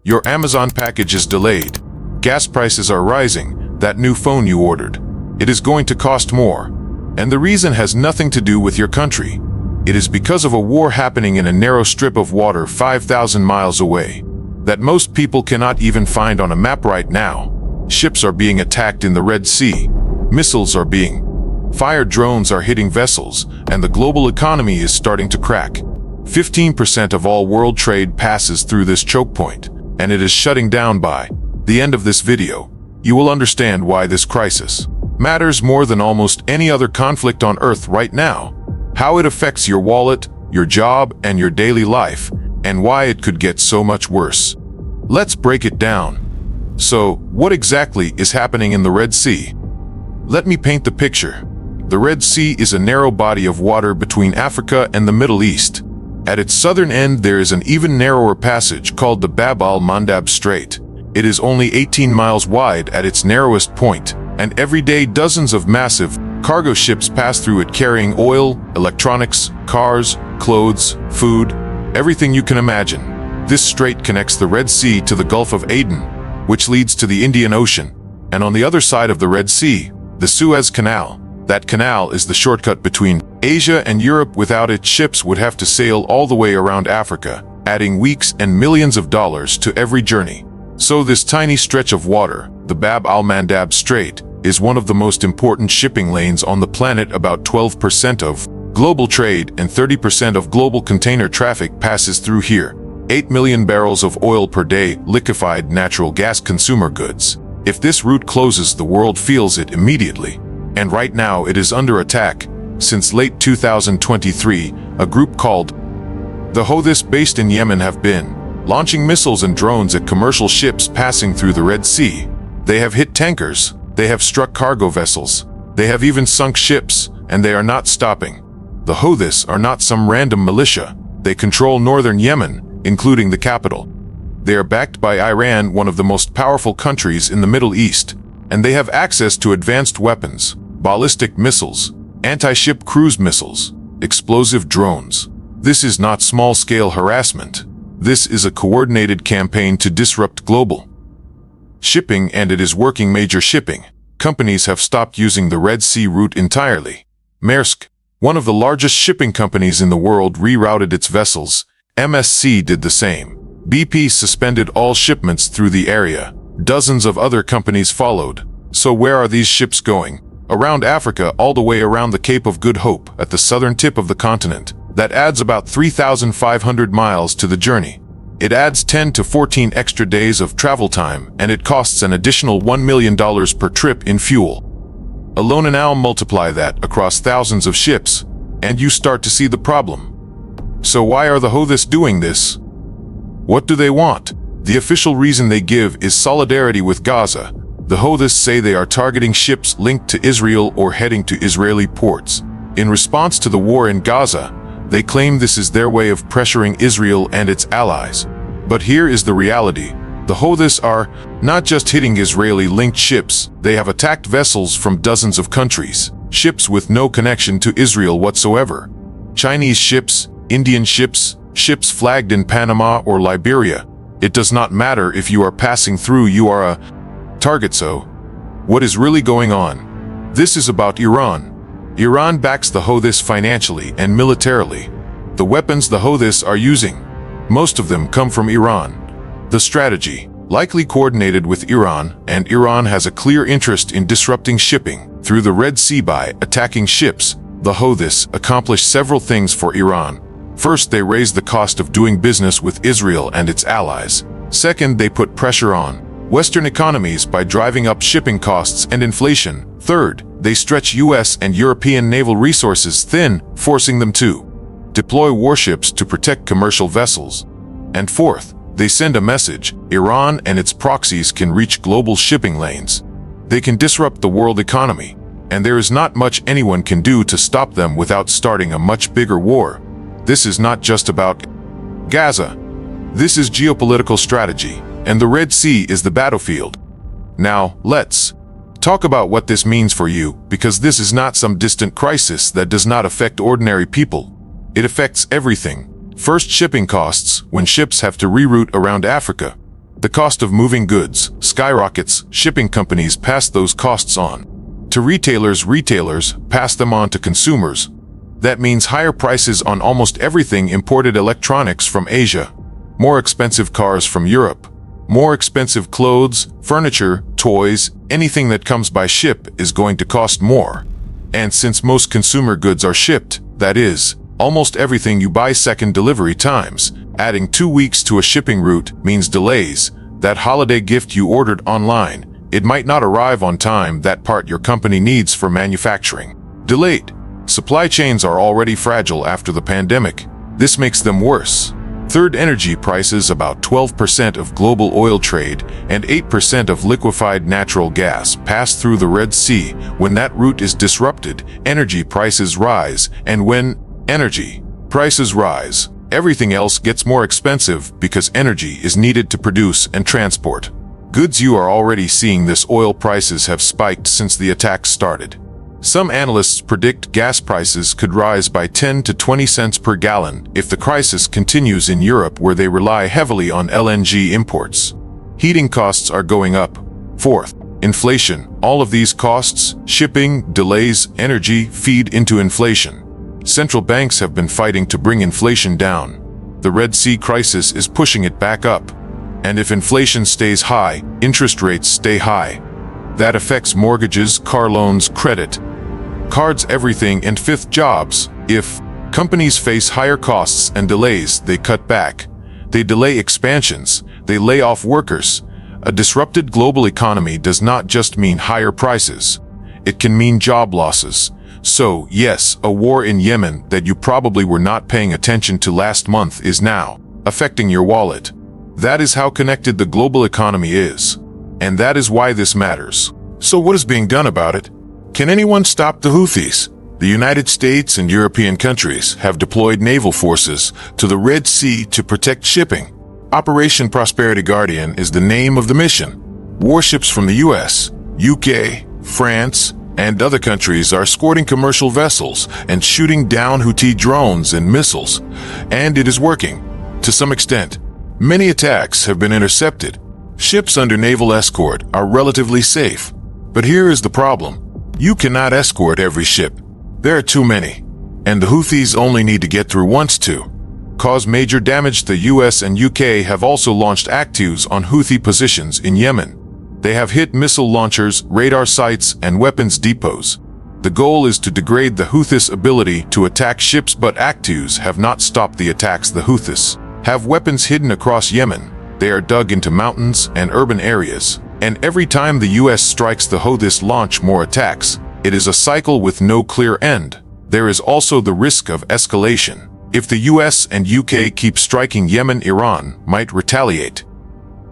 Your Amazon package is delayed. Gas prices are rising. That new phone you ordered, it is going to cost more. And the reason has nothing to do with your country. It is because of a war happening in a narrow strip of water 5,000 miles away that most people cannot even find on a map right now. Ships are being attacked in the Red Sea. Missiles are being fired, drones are hitting vessels, and the global economy is starting to crack. 15% of all world trade passes through this choke point, and it is shutting down. By the end of this video, you will understand why this crisis matters more than almost any other conflict on Earth right now, how it affects your wallet, your job, and your daily life, and why it could get so much worse. Let's break it down. So, what exactly is happening in the Red Sea? Let me paint the picture. The Red Sea is a narrow body of water between Africa and the Middle East. At its southern end there is an even narrower passage called the Bab al-Mandab Strait. It is only 18 miles wide at its narrowest point, and every day dozens of massive cargo ships pass through it carrying oil, electronics, cars, clothes, food, everything you can imagine. This strait connects the Red Sea to the Gulf of Aden, which leads to the Indian Ocean, and on the other side of the Red Sea, the Suez Canal. That canal is the shortcut between Asia and Europe. Without it, ships would have to sail all the way around Africa, adding weeks and millions of dollars to every journey. So this tiny stretch of water, the Bab al-Mandab Strait, is one of the most important shipping lanes on the planet. About 12% of global trade and 30% of global container traffic passes through here. 8 million barrels of oil per day, liquefied natural gas, consumer goods. If this route closes, the world feels it immediately. And right now it is under attack. Since late 2023, a group called the Houthis, based in Yemen, have been launching missiles and drones at commercial ships passing through the Red Sea. They have hit tankers, they have struck cargo vessels, they have even sunk ships, and they are not stopping. The Houthis are not some random militia. They control northern Yemen, including the capital. They are backed by Iran, one of the most powerful countries in the Middle East, and they have access to advanced weapons, ballistic missiles, anti-ship cruise missiles, explosive drones. This is not small-scale harassment. This is a coordinated campaign to disrupt global shipping, and it is working. Major shipping companies have stopped using the Red Sea route entirely. Maersk, one of the largest shipping companies in the world, rerouted its vessels. MSC did the same. BP suspended all shipments through the area. Dozens of other companies followed. So where are these ships going? Around Africa, all the way around the Cape of Good Hope at the southern tip of the continent. That adds about 3,500 miles to the journey. It adds 10 to 14 extra days of travel time, and it costs an additional $1 million per trip in fuel alone. And now multiply that across thousands of ships, and you start to see the problem. So why are the Houthis doing this? What do they want? The official reason they give is solidarity with Gaza. The Houthis say they are targeting ships linked to Israel or heading to Israeli ports. In response to the war in Gaza, they claim this is their way of pressuring Israel and its allies. But here is the reality. The Houthis are not just hitting Israeli-linked ships, they have attacked vessels from dozens of countries, ships with no connection to Israel whatsoever. Chinese ships, Indian ships, ships flagged in Panama or Liberia. It does not matter if you are passing through, you are a target. So, what is really going on? This is about Iran. Iran backs the Houthis financially and militarily. The weapons the Houthis are using, most of them come from Iran. The strategy, likely coordinated with Iran, and Iran has a clear interest in disrupting shipping through the Red Sea by attacking ships. The Houthis accomplish several things for Iran. First, they raise the cost of doing business with Israel and its allies. Second, they put pressure on Western economies by driving up shipping costs and inflation. Third, they stretch US and European naval resources thin, forcing them to deploy warships to protect commercial vessels. And fourth, they send a message: Iran and its proxies can reach global shipping lanes. They can disrupt the world economy, and there is not much anyone can do to stop them without starting a much bigger war. This is not just about Gaza. This is geopolitical strategy, and the Red Sea is the battlefield. Now, let's talk about what this means for you, because this is not some distant crisis that does not affect ordinary people. It affects everything. First, shipping costs. When ships have to reroute around Africa, The cost of moving goods skyrockets. Shipping companies pass those costs on to retailers. Retailers pass them on to consumers. That means higher prices on almost everything: imported electronics from Asia, more expensive cars from Europe, more expensive clothes, furniture, toys. Anything that comes by ship is going to cost more. And since most consumer goods are shipped, that is, almost everything you buy, second delivery times, adding 2 weeks to a shipping route means delays. That holiday gift you ordered online, it might not arrive on time. That part your company needs for manufacturing, delayed. Supply chains are already fragile after the pandemic. This makes them worse. Third, energy prices. About 12% of global oil trade and 8% of liquefied natural gas pass through the Red Sea. When that route is disrupted, energy prices rise, and when energy prices rise, everything else gets more expensive because energy is needed to produce and transport goods. You are already seeing this. Oil prices have spiked since the attacks started. Some analysts predict gas prices could rise by 10 to 20 cents per gallon if the crisis continues in Europe, where they rely heavily on LNG imports. Heating costs are going up. Fourth, inflation. All of these costs, shipping, delays, energy, feed into inflation. Central banks have been fighting to bring inflation down. The Red Sea crisis is pushing it back up. And if inflation stays high, interest rates stay high. That affects mortgages, car loans, credit cards, everything. And fifth, jobs. If companies face higher costs and delays, they cut back. They delay expansions. They lay off workers. A disrupted global economy does not just mean higher prices. It can mean job losses. So, yes, a war in Yemen that you probably were not paying attention to last month is now affecting your wallet. That is how connected the global economy is. And that is why this matters. So what is being done about it? Can anyone stop the Houthis? The United States and European countries have deployed naval forces to the Red Sea to protect shipping. Operation Prosperity Guardian is the name of the mission. Warships from the US, UK, France, and other countries are escorting commercial vessels and shooting down Houthi drones and missiles. And it is working, to some extent. Many attacks have been intercepted. Ships under naval escort are relatively safe. But here is the problem. You cannot escort every ship. There are too many. And the Houthis only need to get through once to cause major damage. The US and UK have also launched actives on Houthi positions in Yemen. They have hit missile launchers, radar sites, and weapons depots. The goal is to degrade the Houthis' ability to attack ships, but actives have not stopped the attacks. The Houthis have weapons hidden across Yemen. They are dug into mountains and urban areas. And every time the US strikes, the Houthis launch more attacks. It is a cycle with no clear end. There is also the risk of escalation. If the US and UK keep striking Yemen, Iran might retaliate.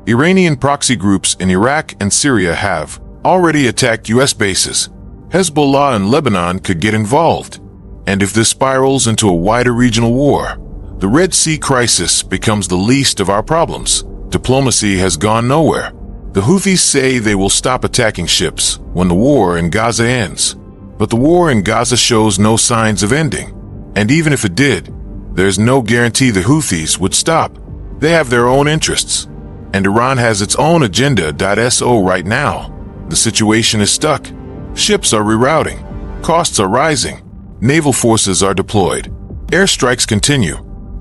Iranian proxy groups in Iraq and Syria have already attacked US bases. Hezbollah and Lebanon could get involved. And if this spirals into a wider regional war, the Red Sea crisis becomes the least of our problems. Diplomacy has gone nowhere. The Houthis say they will stop attacking ships when the war in Gaza ends. But the war in Gaza shows no signs of ending. And even if it did, there's no guarantee the Houthis would stop. They have their own interests. And Iran has its own agenda. So right now, the situation is stuck. Ships are rerouting. Costs are rising. Naval forces are deployed. Airstrikes continue.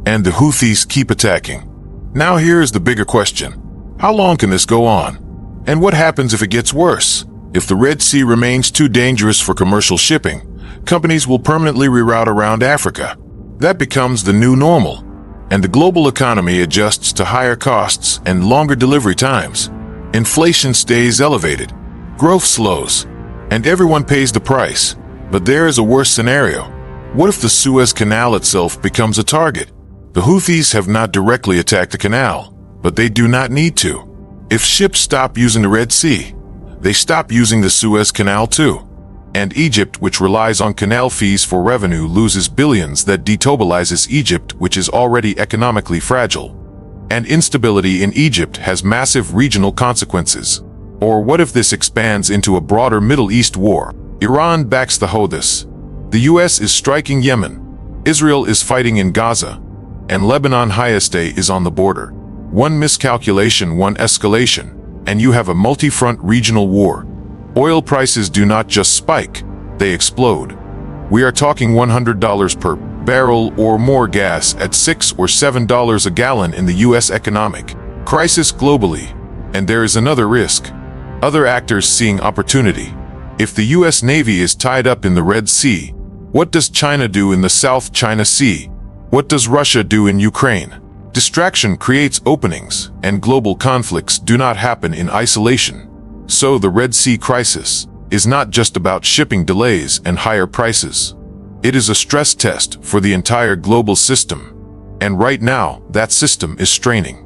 And the Houthis keep attacking. Now here is the bigger question. How long can this go on? And what happens if it gets worse? If the Red Sea remains too dangerous for commercial shipping, companies will permanently reroute around Africa. That becomes the new normal. And the global economy adjusts to higher costs and longer delivery times. Inflation stays elevated. Growth slows. And everyone pays the price. But there is a worse scenario. What if the Suez Canal itself becomes a target? The Houthis have not directly attacked the canal, but they do not need to. If ships stop using the Red Sea, they stop using the Suez Canal too. And Egypt, which relies on canal fees for revenue, loses billions. That destabilizes Egypt, which is already economically fragile. And instability in Egypt has massive regional consequences. Or what if this expands into a broader Middle East war? Iran backs the Houthis. The US is striking Yemen. Israel is fighting in Gaza. And Lebanon Houthi is on the border. One miscalculation, one escalation, and you have a multi-front regional war. Oil prices do not just spike, they explode. We are talking $100 per barrel or more gas at $6 or $7 a gallon in the U.S. economic crisis globally. And there is another risk. Other actors seeing opportunity. If the U.S. Navy is tied up in the Red Sea, what does China do in the South China Sea? What does Russia do in Ukraine? Distraction creates openings, and global conflicts do not happen in isolation. So the Red Sea crisis is not just about shipping delays and higher prices. It is a stress test for the entire global system. And right now, that system is straining.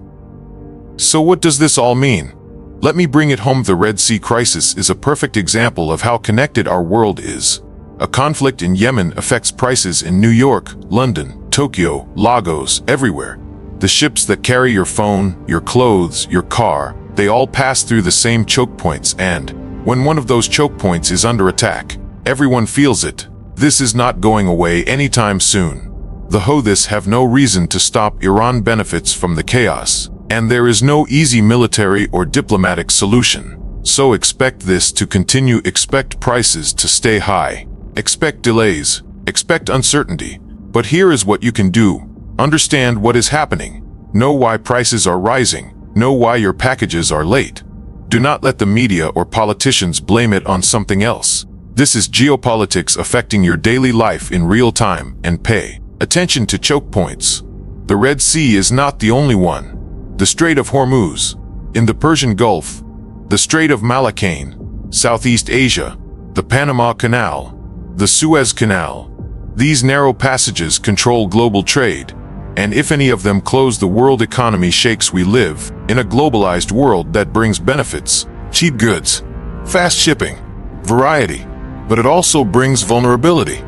So what does this all mean? Let me bring it home. The Red Sea crisis is a perfect example of how connected our world is. A conflict in Yemen affects prices in New York, London, Tokyo, Lagos, everywhere. The ships that carry your phone, your clothes, your car, they all pass through the same choke points, and when one of those choke points is under attack, everyone feels it. This is not going away anytime soon. The Houthis have no reason to stop. Iran benefits from the chaos, and there is no easy military or diplomatic solution. So expect this to continue. Expect prices to stay high. Expect delays. Expect uncertainty. But here is what you can do. Understand what is happening. Know why prices are rising. Know why your packages are late. Do not let the media or politicians blame it on something else. This is geopolitics affecting your daily life in real time, and pay attention to choke points. The Red Sea is not the only one. The Strait of Hormuz, in the Persian Gulf, the Strait of Malacca, Southeast Asia, the Panama Canal, the Suez Canal. These narrow passages control global trade, and if any of them close, the world economy shakes. We live in a globalized world that brings benefits, cheap goods, fast shipping, variety, but it also brings vulnerability.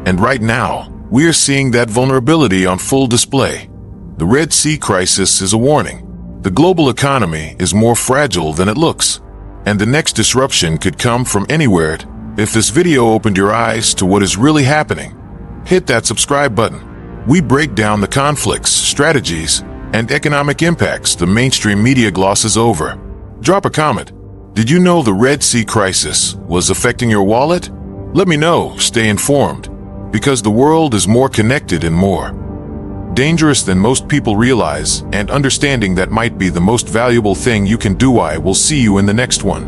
And right now, we are seeing that vulnerability on full display. The Red Sea crisis is a warning. The global economy is more fragile than it looks, and the next disruption could come from anywhere. If this video opened your eyes to what is really happening, hit that subscribe button. We break down the conflicts, strategies, and economic impacts the mainstream media glosses over. Drop a comment. Did you know the Red Sea crisis was affecting your wallet? Let me know. Stay informed, because the world is more connected and more dangerous than most people realize, and understanding that might be the most valuable thing you can do. I will see you in the next one.